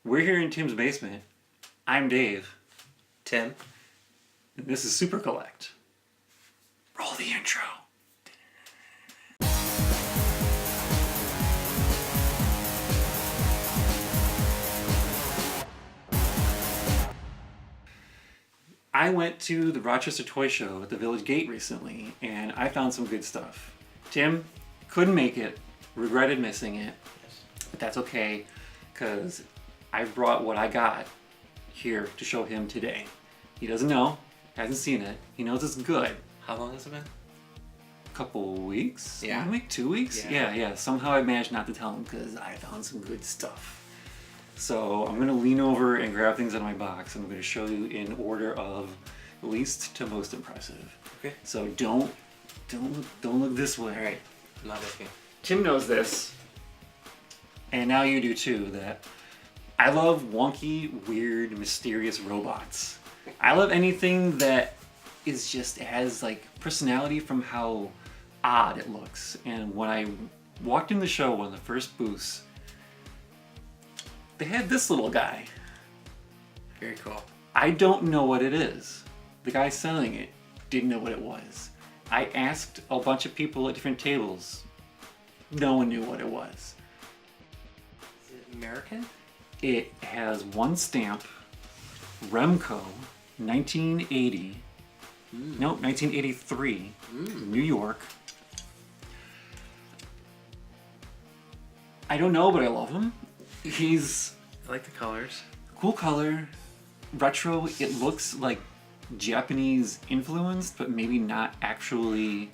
We're here in Tim's basement. I'm Dave. Tim. And this is Super Collect. Roll the intro. I went to the Rochester Toy Show at the Village Gate recently, and I found some good stuff. Tim couldn't make it, regretted missing it, but that's okay, because I brought what I got here to show him today. He doesn't know, hasn't seen it, he knows it's good. How long has it been? A couple weeks? Yeah. 1 week? 2 weeks? Yeah. Somehow I managed not to tell him because I found some good stuff. So I'm going to lean over and grab things out of my box. I'm going to show you in order of least to most impressive. Okay. So don't look this way. Alright, I'm not looking. Tim knows this, and now you do too, that I love wonky, weird, mysterious robots. I love anything that is just has like personality from how odd it looks. And when I walked in the show, one of the first booths, they had this little guy. Very cool. I don't know what it is. The guy selling it didn't know what it was. I asked a bunch of people at different tables. No one knew what it was. Is it American? It has one stamp, Remco, 1980. Nope, 1983, New York. I don't know, but I love him. He's I like the colors. cool color, retro. It looks like Japanese influenced, but maybe not actually.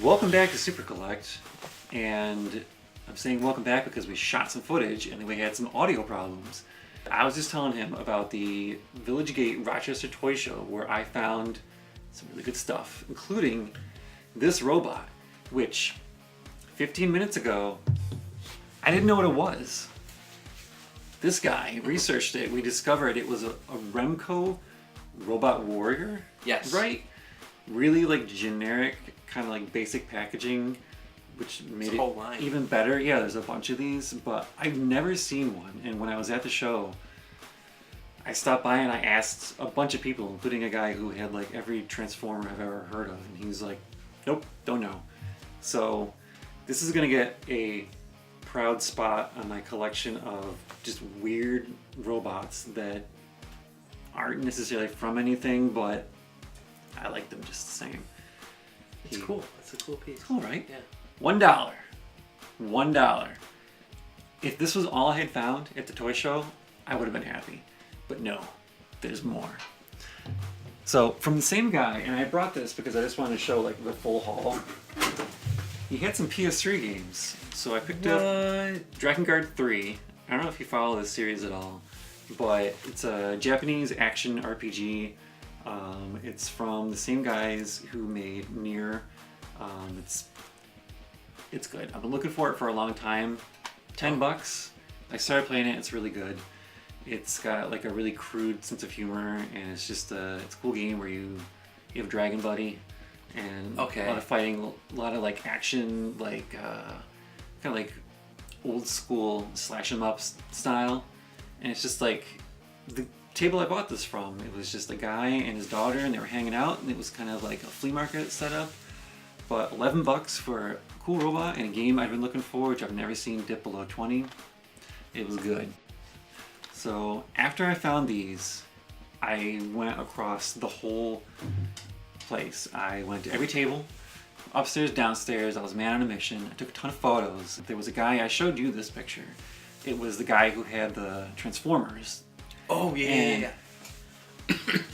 Welcome back to Super Collect, and I'm saying welcome back because we shot some footage and then we had some audio problems. I was just telling him about the Village Gate Rochester Toy Show where I found some really good stuff, including this robot, which 15 minutes ago, I didn't know what it was. This guy researched it. We discovered it was a Remco robot warrior. Yes. Right? Really like generic, kind of like basic packaging, which made a whole it line. even better. Yeah, there's a bunch of these, but I've never seen one. And when I was at the show, I stopped by and I asked a bunch of people, including a guy who had like every Transformer I've ever heard of, and he was like, nope, don't know. So this is gonna get a proud spot on my collection of just weird robots that aren't necessarily from anything, but I like them just the same. It's cool. It's a cool piece. Cool, right? Yeah. $1. $1. If this was all I had found at the toy show, I would have been happy. But no, there's more. So from the same guy, and I brought this because I just wanted to show like the full haul. He had some PS3 games, so I picked up Dragon Guard 3. I don't know if you follow this series at all, but it's a Japanese action RPG. It's from the same guys who made Nier. It's good. I've been looking for it for a long time. $10. I started playing it. It's really good. It's got like a really crude sense of humor, and it's just it's a cool game where you have a dragon buddy, and a lot of fighting, a lot of like action, like kind of like old school slash 'em up style. And it's just like the table I bought this from. It was just a guy and his daughter, and they were hanging out, and it was kind of like a flea market setup. But $11 for a cool robot and a game I've been looking for, which I've never seen dip below 20. It was good. So after I found these, I went across the whole place. I went to every table, upstairs, downstairs. I was man on a mission. I took a ton of photos. There was a guy, I showed you this picture. It was the guy who had the Transformers. Oh yeah.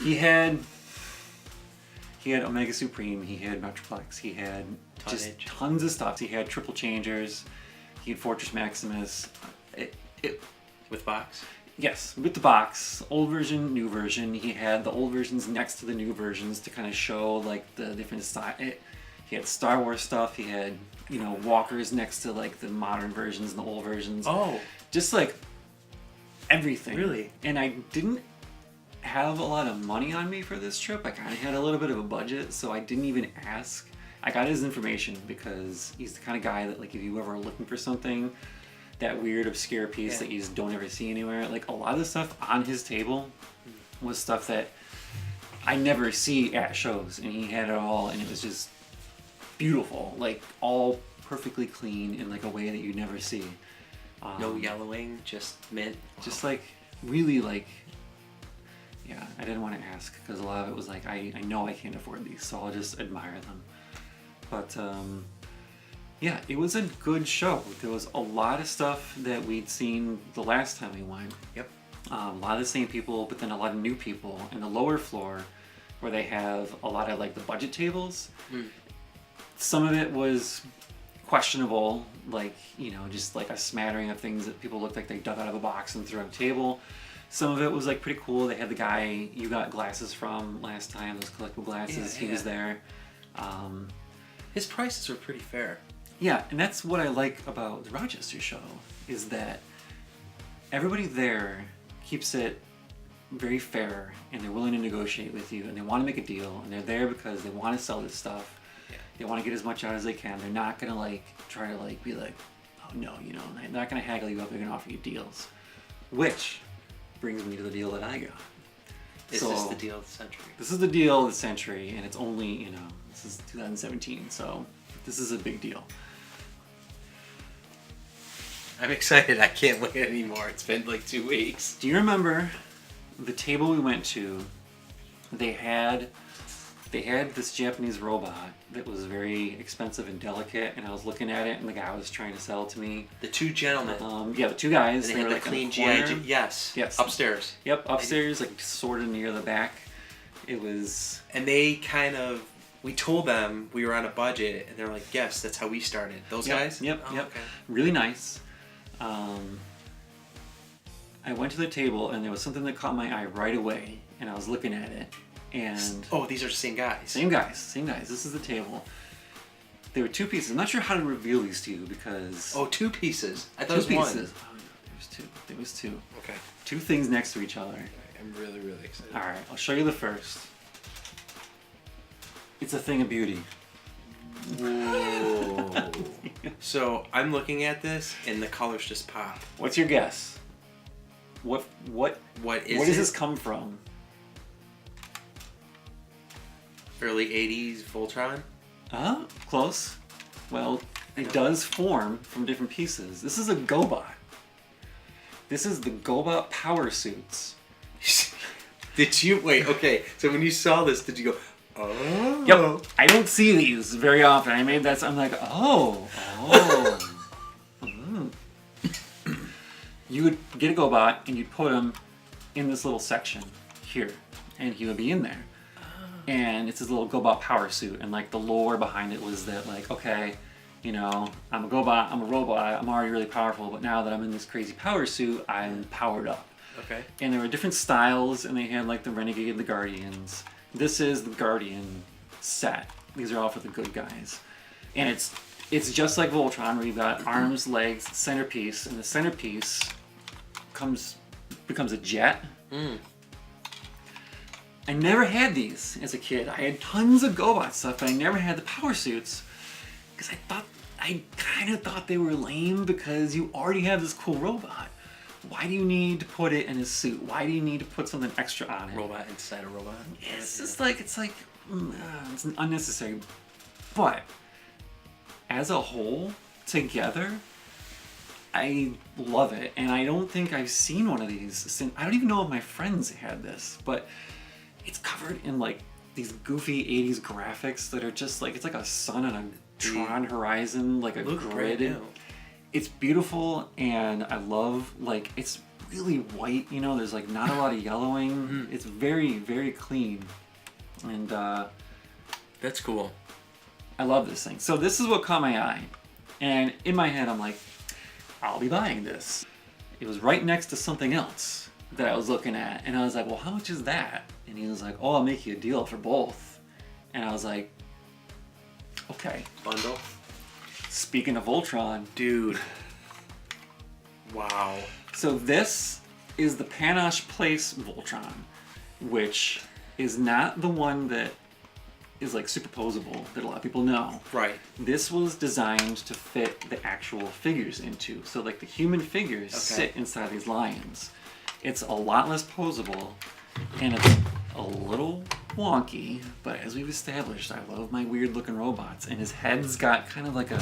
He had Omega Supreme, he had Metroplex, he had just tons of stuff. He had Triple Changers, he had Fortress Maximus. With box? Yes, with the box. Old version, new version. He had the old versions next to the new versions to kind of show like the different style. He had Star Wars stuff, he had, you know, walkers next to like the modern versions and the old versions. Oh. Just like everything. Really? And I didn't have a lot of money on me for this trip. I kind of had a little bit of a budget, so I didn't even ask. I got his information because he's the kind of guy that, like, if you ever are looking for something, that weird obscure piece that you just don't ever see anywhere, like a lot of the stuff on his table was stuff that I never see at shows, and he had it all, and it was just beautiful, like all perfectly clean in like a way that you never see. No yellowing, just mint. Just like really like, yeah, I didn't want to ask because a lot of it was like, I know I can't afford these, so I'll just admire them. But yeah, it was a good show. There was a lot of stuff that we'd seen the last time we went. Yep. A lot of the same people, but then a lot of new people. In the lower floor, where they have a lot of like the budget tables, some of it was questionable, like, you know, just like a smattering of things that people looked like they dug out of a box and threw on a table. Some of it was like pretty cool. They had the guy you got glasses from last time, those collectible glasses. He was there. His prices were pretty fair. Yeah, and that's what I like about the Rochester show, is that everybody there keeps it very fair, and they're willing to negotiate with you, and they want to make a deal, and they're there because they want to sell this stuff. Yeah. They want to get as much out as they can. They're not going to like try to like be like, oh no, you know, they're not going to haggle you up. They're going to offer you deals. Which brings me to the deal that I got. Is this the deal of the century? This is the deal of the century, and it's only, you know, this is 2017, so this is a big deal. I'm excited. I can't wait anymore. It's been like 2 weeks. Do you remember the table we went to? They had this Japanese robot that was very expensive and delicate, and I was looking at it, and the guy was trying to sell it to me. The two gentlemen. Yeah, the two guys. And they had were the like clean GI. Yes. Upstairs. Yep, upstairs, like sort of near the back. It was. And they kind of. We told them we were on a budget, and they're like, "Yes, that's how we started." Those guys. Yep. Oh, yep. Okay. Really nice. I went to the table, and there was something that caught my eye right away, and I was looking at it. And these are the same guys. Same guys. This is the table. There were two pieces. I'm not sure how to reveal these to you because... Oh, two pieces. I thought it was one. Oh, no, there was two. Okay. Two things next to each other. Okay, I'm really, really excited. Alright, I'll show you the first. It's a thing of beauty. Whoa. So, I'm looking at this, and the colors just pop. What's your guess? What does this come from? Early 80s Voltron? Close. Well, it does form from different pieces. This is a GoBot. This is the GoBot power suits. Did you... Wait, okay. So when you saw this, did you go, oh? Yep. I don't see these very often. I made that... I'm like, oh. You would get a GoBot, and you'd put him in this little section here. And he would be in there. And it's his little GoBot power suit, and like the lore behind it was that like, okay, you know, I'm a GoBot, I'm a robot, I'm already really powerful, but now that I'm in this crazy power suit, I'm powered up. Okay. And there were different styles, and they had like the Renegade and the Guardians. This is the Guardian set. These are all for the good guys. And it's just like Voltron, where you've got arms, legs, centerpiece, and the centerpiece becomes a jet. I never had these as a kid. I had tons of GoBot stuff, but I never had the power suits because I kind of thought they were lame because you already have this cool robot. Why do you need to put it in a suit? Why do you need to put something extra on it? Robot inside a robot? It's just like, it's unnecessary. But as a whole, together, I love it. And I don't think I've seen one of these since, I don't even know if my friends had this, but it's covered in like these goofy 80s graphics that are just like, it's like a sun on a Tron horizon, like a grid. It's beautiful, and I love, like, it's really white, you know, there's like not a lot of yellowing. It's very, very clean. And that's cool. I love this thing. So this is what caught my eye. And in my head, I'm like, I'll be buying this. It was right next to something else that I was looking at, and I was like, well, how much is that? And he was like, oh, I'll make you a deal for both. And I was like, okay. Bundle? Speaking of Ultron. Dude. Wow. So this is the Panache Place Voltron, which is not the one that is like superposable that a lot of people know. Right. This was designed to fit the actual figures into. So like the human figures sit inside these lions. It's a lot less posable, and it's a little wonky, but as we've established, I love my weird looking robots, and his head's got kind of like a...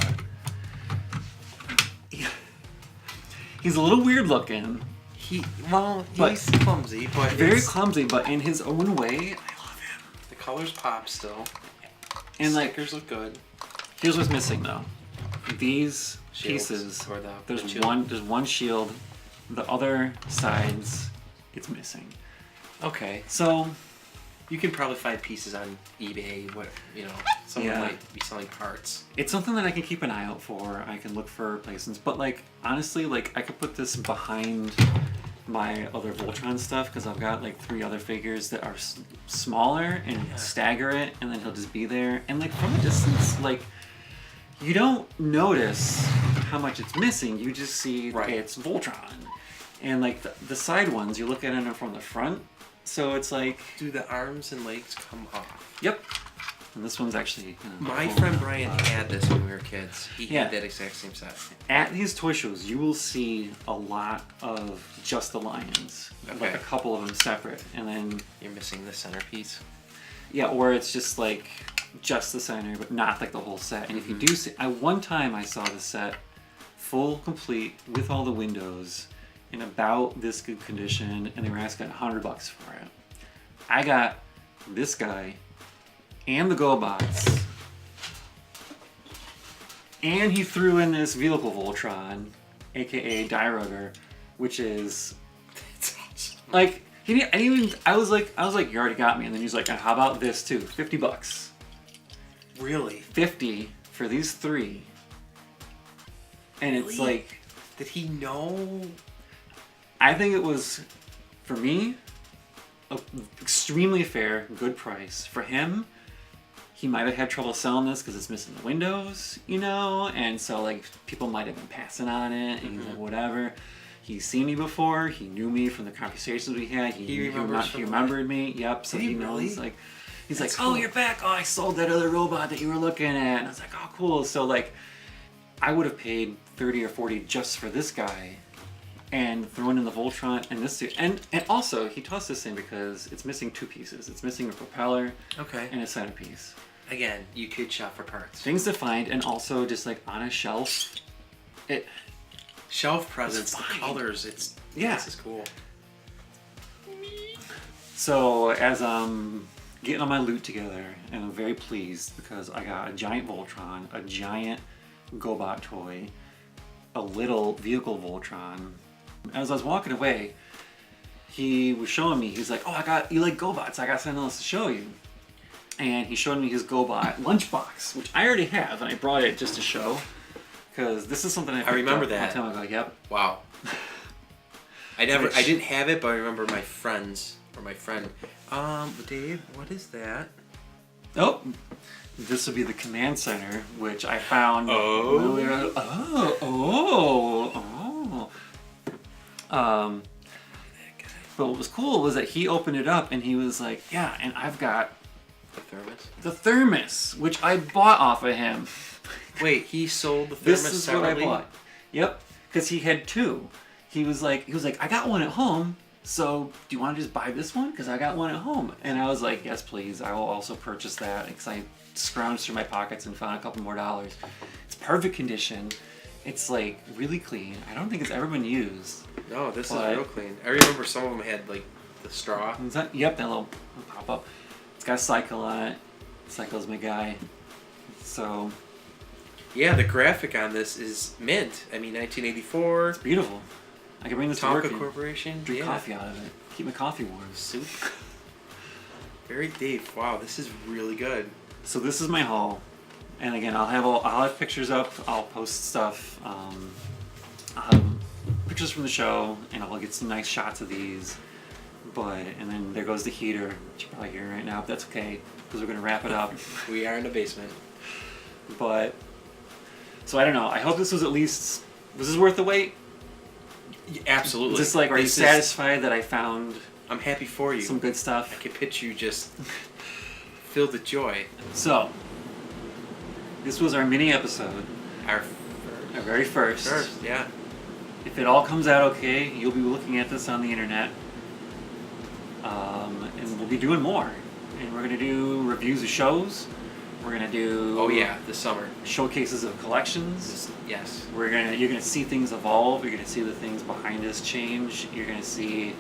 He's a little weird looking. He's clumsy, but very clumsy, but in his own way, I love him. The colors pop still. And like, stickers look good. Here's what's missing though. These Shields, pieces, or the there's windshield. one shield. The other sides, it's missing. Okay. So you can probably find pieces on eBay. Someone might be selling parts. It's something that I can keep an eye out for. I can look for places, but like honestly, like I could put this behind my other Voltron stuff because I've got like 3 other figures that are smaller and stagger it, and then he'll just be there. And like from a distance, like you don't notice how much it's missing. You just see it's Voltron, and like the side ones, you look at it from the front. So it's like, do the arms and legs come off? Yep. And this one's actually... My friend Brian had this when we were kids. He had that exact same set. At these toy shows, you will see a lot of just the lions. Like a couple of them separate. And then... You're missing the centerpiece? Yeah, or it's just like just the center, but not like the whole set. And if you do see... one time I saw the set full, complete, with all the windows, in about this good condition, and they were asking $100 for it. I got this guy... and the GoBots, and he threw in this vehicle Voltron, aka Die Rugger, which is like I was like you already got me, and then he's like, how about this too? $50. Really? 50 for these 3, and it's like, did he know? I think it was for me, extremely fair, good price for him. He might have had trouble selling this because it's missing the windows, and so like people might have been passing on it, and he's like, whatever. He's seen me before. He knew me from the conversations we had. He remembered me. Yep. So he knows. Like, he's like, oh, you're back. Oh, I sold that other robot that you were looking at. And I was like, oh, cool. So like, I would have paid $30 or $40 just for this guy, and throwing in the Voltron and this, and also he tossed this in because it's missing 2 pieces. It's missing a propeller, and a centerpiece. Again, you could shop for parts. Things to find, and also just like on a shelf. Shelf presence, the colors, this is cool. So as I'm getting all my loot together, and I'm very pleased because I got a giant Voltron, a giant GoBot toy, a little vehicle Voltron. As I was walking away, he was showing me, he's like, oh, you like GoBots, I got something else to show you. And he showed me his GoBot Lunchbox, which I already have, and I brought it just to show, because this is something I remember that. A long time ago. Yep. Wow. I didn't have it, but I remember my friend. Dave, what is that? Oh, this would be the command center, which I found. But what was cool was that he opened it up and he was like, yeah, and I've got the thermos, which I bought off of him. Wait, he sold the thermos This is separately? what I bought. Yep, because he had 2. He was like, I got one at home, so do you want to just buy this one? Because I got one at home. And I was like, yes, please. I will also purchase that, because I scrounged through my pockets and found a couple more dollars. It's perfect condition. It's like really clean. I don't think it's ever been used. No, this is real clean. I remember some of them had like the straw. Yep, that little pop up. It's got a cycle on it. Cycle's my guy. So. Yeah, the graphic on this is mint. I mean, 1984. It's beautiful. I can bring this Tonka to work Corporation. And drink coffee out of it. Keep my coffee warm. Soup. Very deep. Wow, this is really good. So this is my haul, and again, I'll have pictures up. I'll post stuff. I'll have pictures from the show, and I'll get some nice shots of these. And then there goes the heater, which you're probably hearing right now, but that's okay because we're gonna wrap it up. We are in the basement. So I don't know. I hope this was at least. Was this worth the wait? Yeah, absolutely. Just like, are you satisfied that I found? I'm happy for you. Some good stuff. I could pitch you just filled with joy. So, this was our mini episode. Our very first. Yeah. If it all comes out okay, you'll be looking at this on the internet. And we'll be doing more. And we're going to do reviews of shows. We're going to do... Oh yeah, this summer. Showcases of collections. Yes. You're going to see things evolve. You're going to see the things behind us change. You're going to see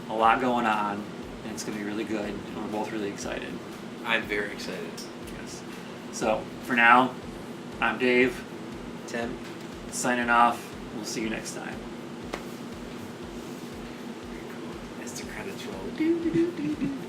a lot going on. And it's going to be really good. And we're both really excited. I'm very excited. Yes. So, for now, I'm Dave. Tim. Signing off. We'll see you next time. Very cool. That's the credits roll.